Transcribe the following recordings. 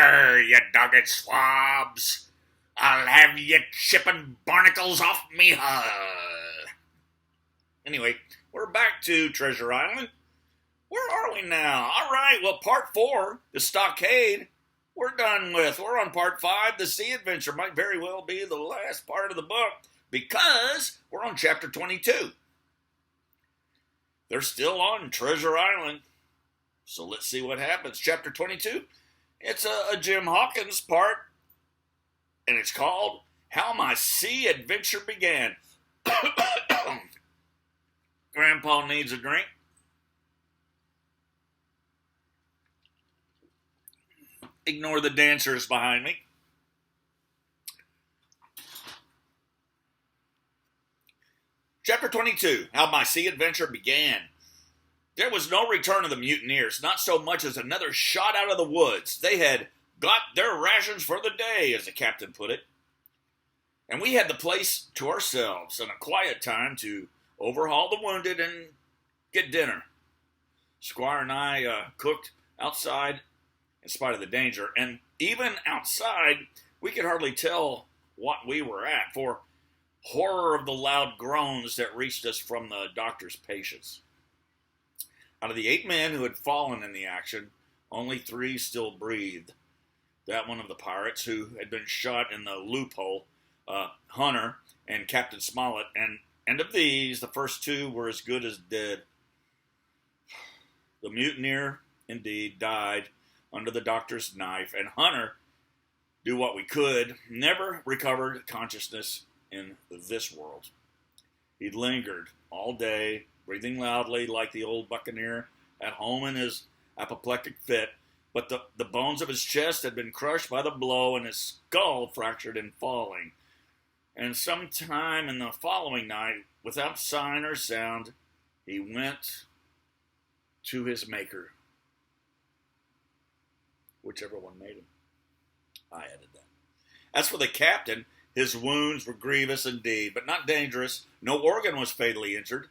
Arr, you dogged swabs! I'll have you chipping barnacles off me hull. Anyway, we're back to Treasure Island. Where are we now? All right, well, part 4, the stockade, we're done with. We're on part 5, the sea adventure. Might very well be the last part of the book because we're on chapter 22. They're still on Treasure Island. So let's see what happens. Chapter 22, it's a Jim Hawkins part, and it's called How My Sea Adventure Began. Grandpa needs a drink. Ignore the dancers behind me. Chapter 22, How My Sea Adventure Began. There was no return of the mutineers, not so much as another shot out of the woods. They had got their rations for the day, as the captain put it. And we had the place to ourselves and a quiet time to overhaul the wounded and get dinner. Squire and I cooked outside in spite of the danger, and even outside, we could hardly tell what we were at, for horror of the loud groans that reached us from the doctor's patients. Out of the 8 men who had fallen in the action, only 3 still breathed. That one of the pirates who had been shot in the loophole, Hunter and Captain Smollett, and of these, the first 2 were as good as dead. The mutineer, indeed, died under the doctor's knife, and Hunter, do what we could, never recovered consciousness in this world. He lingered all day, breathing loudly like the old buccaneer at home in his apoplectic fit, but the bones of his chest had been crushed by the blow and his skull fractured in falling. And sometime in the following night, without sign or sound, he went to his maker. Whichever one made him. I added that. As for the captain, his wounds were grievous indeed, but not dangerous. No organ was fatally injured.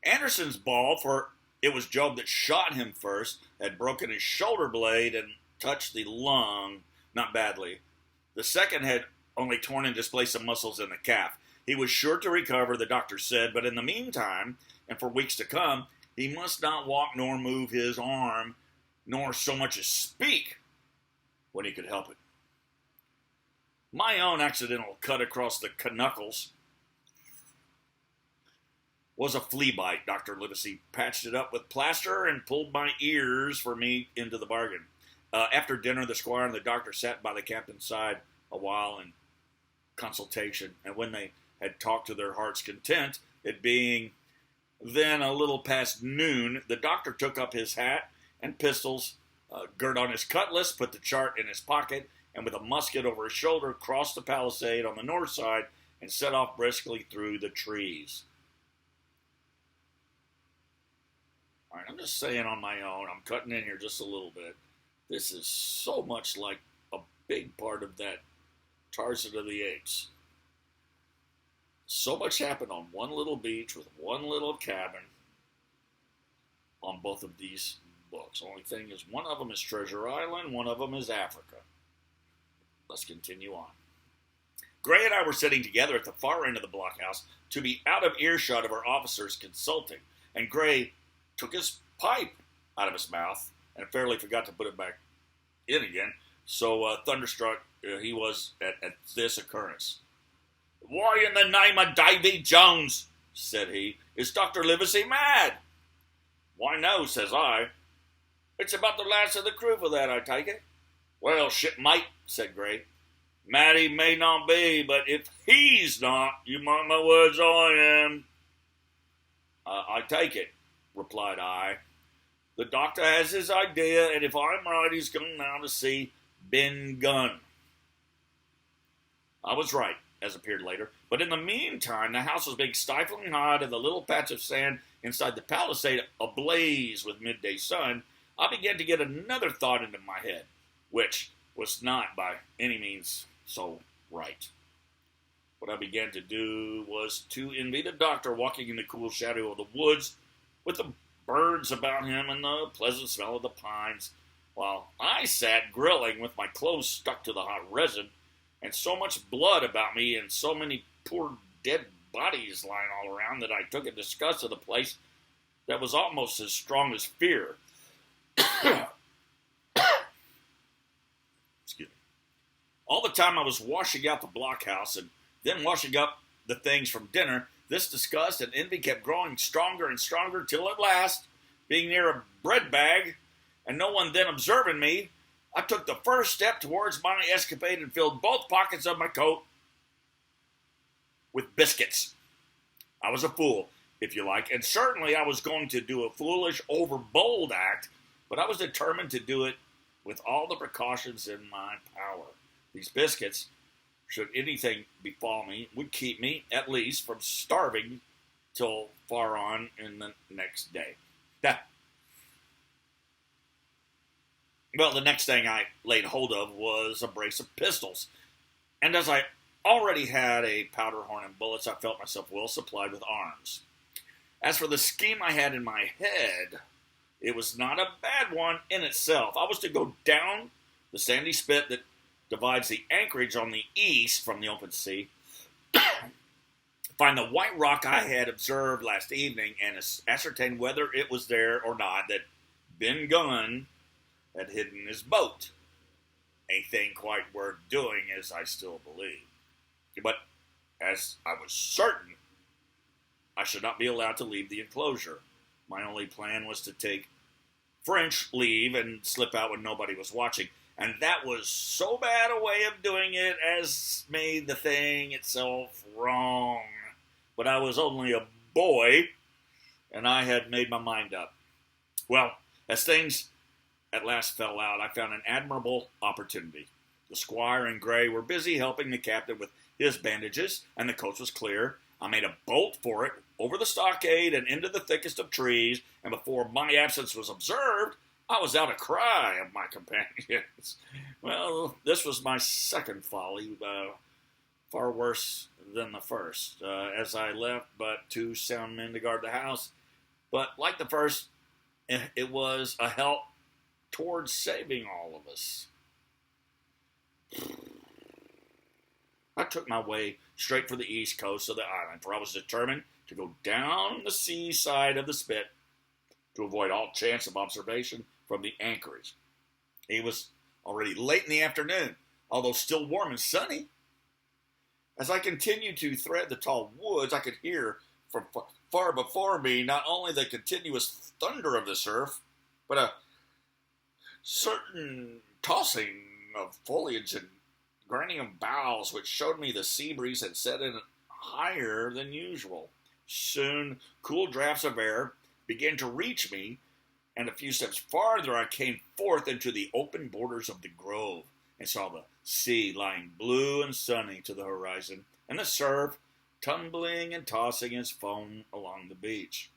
Anderson's ball, for it was Job that shot him first, had broken his shoulder blade and touched the lung, not badly. The second had only torn and displaced some muscles in the calf. He was sure to recover, the doctor said, but in the meantime, and for weeks to come, he must not walk nor move his arm, nor so much as speak when he could help it. My own accidental cut across the knuckles was a flea bite. Dr. Livesey patched it up with plaster and pulled my ears for me into the bargain. After dinner, the squire and the doctor sat by the captain's side a while in consultation, and when they had talked to their heart's content, it being then a little past noon, the doctor took up his hat and pistols, girt on his cutlass, put the chart in his pocket, and with a musket over his shoulder, crossed the palisade on the north side and set off briskly through the trees. All right, I'm just saying on my own, I'm cutting in here just a little bit. This is so much like a big part of that Tarzan of the Apes. So much happened on one little beach with one little cabin on both of these books. Only thing is, one of them is Treasure Island, one of them is Africa. Let's continue on. Gray and I were sitting together at the far end of the blockhouse to be out of earshot of our officers consulting, and Gray took his pipe out of his mouth and fairly forgot to put it back in again, so thunderstruck he was at this occurrence. "Why in the name of Davy Jones," said he, "is Dr. Livesey mad?" "Why, no," says I. "It's about the last of the crew for that, I take it." "Well, shipmate," said Gray, "mad he may not be, but if he's not, you mark my words, I am." I take it," replied I. "The doctor has his idea, and if I'm right, he's going now to see Ben Gunn." I was right, as appeared later, but in the meantime, the house was being stifling hot, and the little patch of sand inside the palisade ablaze with midday sun. I began to get another thought into my head, which was not by any means so right. What I began to do was to envy the doctor walking in the cool shadow of the woods with the birds about him and the pleasant smell of the pines. while I sat grilling with my clothes stuck to the hot resin and so much blood about me and so many poor dead bodies lying all around that I took a disgust of the place that was almost as strong as fear. Excuse me. All the time I was washing out the blockhouse and then washing up the things from dinner, this disgust and envy kept growing stronger and stronger till at last, being near a bread bag and no one then observing me, I took the first step towards my escapade and filled both pockets of my coat with biscuits. I was a fool, if you like, and certainly I was going to do a foolish, overbold act, but I was determined to do it with all the precautions in my power. These biscuits, should anything befall me, would keep me, at least, from starving till far on in the next day. Well, the next thing I laid hold of was a brace of pistols, and as I already had a powder horn and bullets, I felt myself well supplied with arms. As for the scheme I had in my head, it was not a bad one in itself. I was to go down the sandy spit that divides the anchorage on the east from the open sea, find the white rock I had observed last evening, and ascertain whether it was there or not that Ben Gunn had hidden his boat. A thing quite worth doing, as I still believe. But as I was certain I should not be allowed to leave the enclosure, my only plan was to take French leave and slip out when nobody was watching, and that was so bad a way of doing it as made the thing itself wrong. But I was only a boy, and I had made my mind up. Well, as things at last fell out, I found an admirable opportunity. The squire and Gray were busy helping the captain with his bandages, and the coast was clear. I made a bolt for it, over the stockade and into the thickest of trees, and before my absence was observed, I was out a cry of my companions. Well, this was my second folly, far worse than the first, as I left but 2 sound men to guard the house. But like the first, it was a help towards saving all of us. I took my way straight for the east coast of the island, for I was determined to go down the seaside of the spit to avoid all chance of observation from the anchorage. It was already late in the afternoon, although still warm and sunny. As I continued to thread the tall woods, I could hear from far before me not only the continuous thunder of the surf, but a certain tossing of foliage and grinding of boughs, which showed me the sea breeze had set in higher than usual. Soon, cool draughts of air began to reach me, and a few steps farther I came forth into the open borders of the grove, and saw the sea lying blue and sunny to the horizon, and the surf tumbling and tossing its foam along the beach.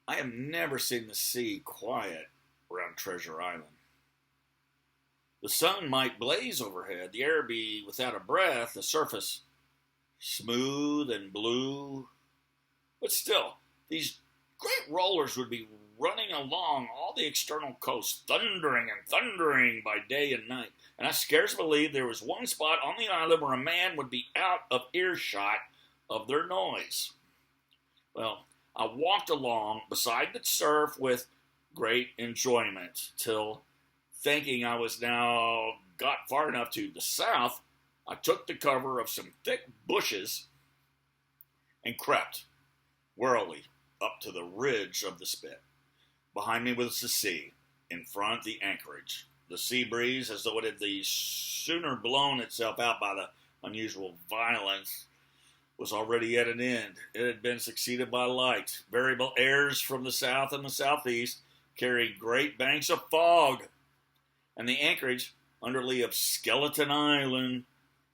I have never seen the sea quiet around Treasure Island. The sun might blaze overhead, the air be without a breath, the surface smooth and blue, but still, these great rollers would be running along all the external coast, thundering and thundering by day and night, and I scarce believed there was one spot on the island where a man would be out of earshot of their noise. Well, I walked along beside the surf with great enjoyment, till, thinking I was now got far enough to the south, I took the cover of some thick bushes and crept warily up to the ridge of the spit. Behind me was the sea, in front the anchorage. The sea breeze, as though it had the sooner blown itself out by the unusual violence, was already at an end. It had been succeeded by light. Variable airs from the south and the southeast carried great banks of fog, and the anchorage, under lee of Skeleton Island,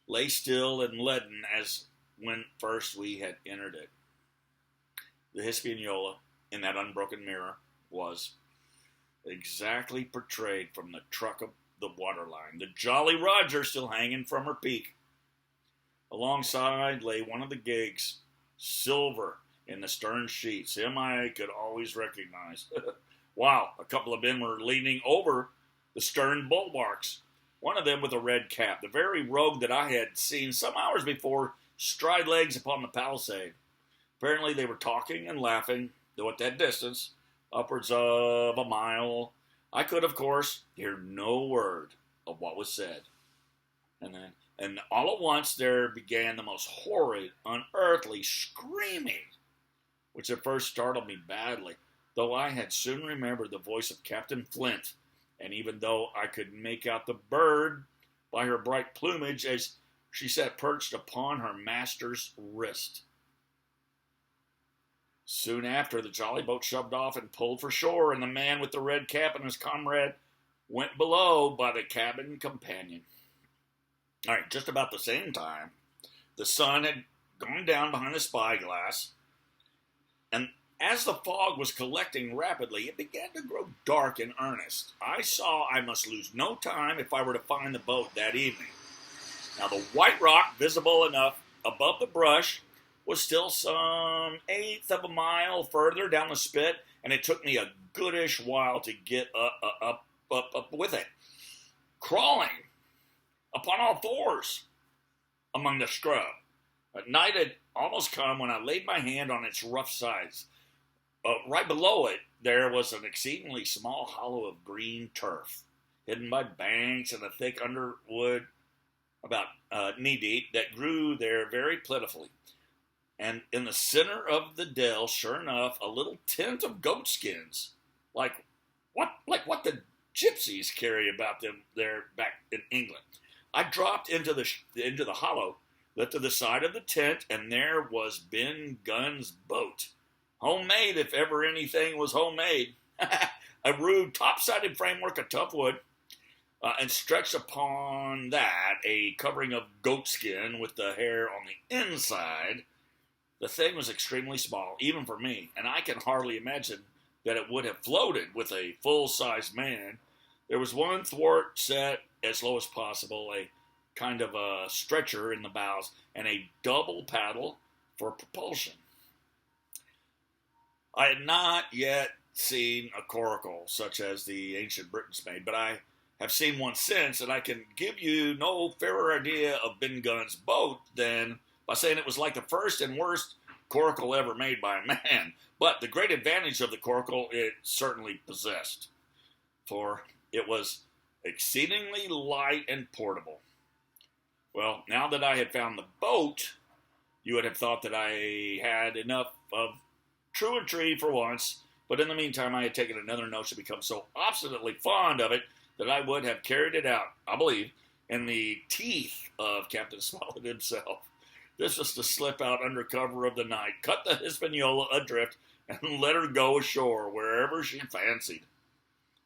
lay still and leaden as when first we had entered it. The Hispaniola, in that unbroken mirror, was exactly portrayed from the truck of the waterline, the Jolly Roger still hanging from her peak. Alongside lay one of the gigs, silver in the stern sheets. Him I could always recognize. Wow, a couple of men were leaning over the stern bulwarks, one of them with a red cap, the very rogue that I had seen some hours before stride legs upon the palisade. Apparently they were talking and laughing, though at that distance, upwards of a mile, I could, of course, hear no word of what was said. And all at once there began the most horrid, unearthly screaming, which at first startled me badly, though I had soon remembered the voice of Captain Flint, and even though I could make out the bird by her bright plumage as she sat perched upon her master's wrist. Soon after, the jolly boat shoved off and pulled for shore, and the man with the red cap and his comrade went below by the cabin companion. All right, just about the same time, the sun had gone down behind the spyglass, and as the fog was collecting rapidly, it began to grow dark in earnest. I saw I must lose no time if I were to find the boat that evening. Now, the white rock, visible enough above the brush, was still some eighth of a mile further down the spit, and it took me a goodish while to get up with it, crawling upon all fours among the scrub. Night had almost come when I laid my hand on its rough sides. Right below it, there was an exceedingly small hollow of green turf, hidden by banks and a thick underwood about knee-deep that grew there very plentifully. And in the center of the dell, sure enough, a little tent of goat skins, like what the gypsies carry about them there back in England. I dropped into the hollow, lifted the side of the tent, and there was Ben Gunn's boat. Homemade, if ever anything was homemade. A rude, top-sided framework of tough wood, and stretched upon that a covering of goat skin with the hair on the inside. The thing was extremely small, even for me, and I can hardly imagine that it would have floated with a full-sized man. There was one thwart set as low as possible, a kind of a stretcher in the bows, and a double paddle for propulsion. I had not yet seen a coracle such as the ancient Britons made, but I have seen one since, and I can give you no fairer idea of Ben Gunn's boat than by saying it was like the first and worst coracle ever made by a man. But the great advantage of the coracle it certainly possessed, for it was exceedingly light and portable. Well, now that I had found the boat, you would have thought that I had enough of truantry for once, but in the meantime I had taken another notion to become so obstinately fond of it that I would have carried it out, I believe, in the teeth of Captain Smollett himself. This was to slip out under cover of the night, cut the Hispaniola adrift, and let her go ashore wherever she fancied.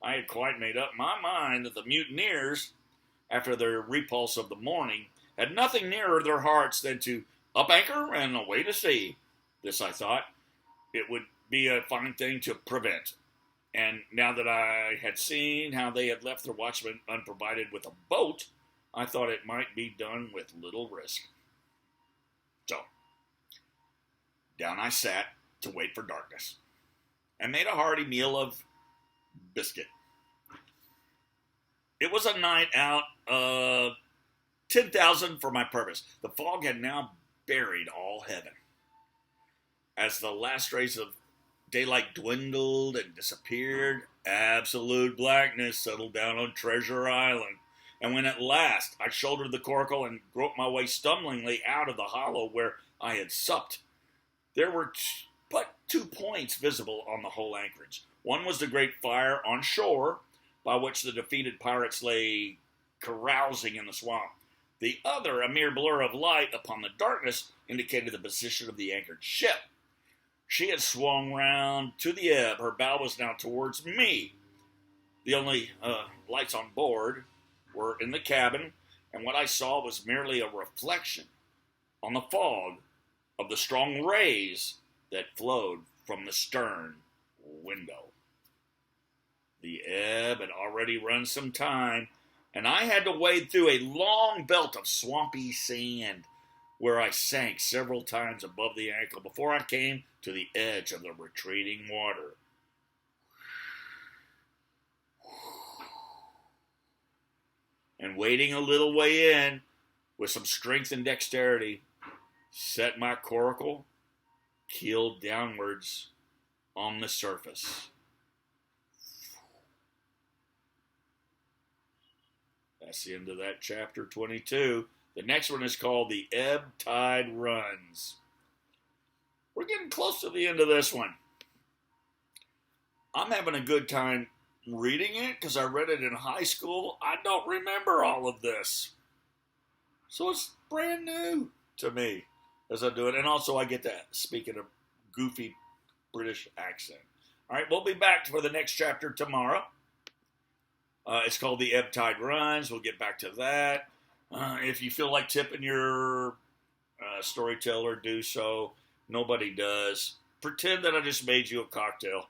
I had quite made up my mind that the mutineers, after their repulse of the morning, had nothing nearer their hearts than to up anchor and away to sea. This, I thought, it would be a fine thing to prevent. And now that I had seen how they had left their watchmen unprovided with a boat, I thought it might be done with little risk. So, down I sat to wait for darkness, and made a hearty meal of biscuit. It was a night out of 10,000 for my purpose. The fog had now buried all heaven. As the last rays of daylight dwindled and disappeared, absolute blackness settled down on Treasure Island. And when at last I shouldered the coracle and groped my way stumblingly out of the hollow where I had supped, there were but 2 points visible on the whole anchorage. One was the great fire on shore, by which the defeated pirates lay carousing in the swamp. The other, a mere blur of light upon the darkness, indicated the position of the anchored ship. She had swung round to the ebb. Her bow was now towards me. The only lights on board were in the cabin, and what I saw was merely a reflection on the fog of the strong rays that flowed from the stern window. The ebb had already run some time, and I had to wade through a long belt of swampy sand, where I sank several times above the ankle before I came to the edge of the retreating water. wading a little way in with some strength and dexterity, set my coracle keel downwards on the surface. That's the end of that chapter 22. The next one is called The Ebb Tide Runs. We're getting close to the end of this one. I'm having a good time reading it because I read it in high school. I don't remember all of this. So it's brand new to me as I do it. And also I get to speak in a goofy British accent. All right, we'll be back for the next chapter tomorrow. It's called The Ebb Tide Runs. We'll get back to that. If you feel like tipping your storyteller, do so. Nobody does. Pretend that I just made you a cocktail.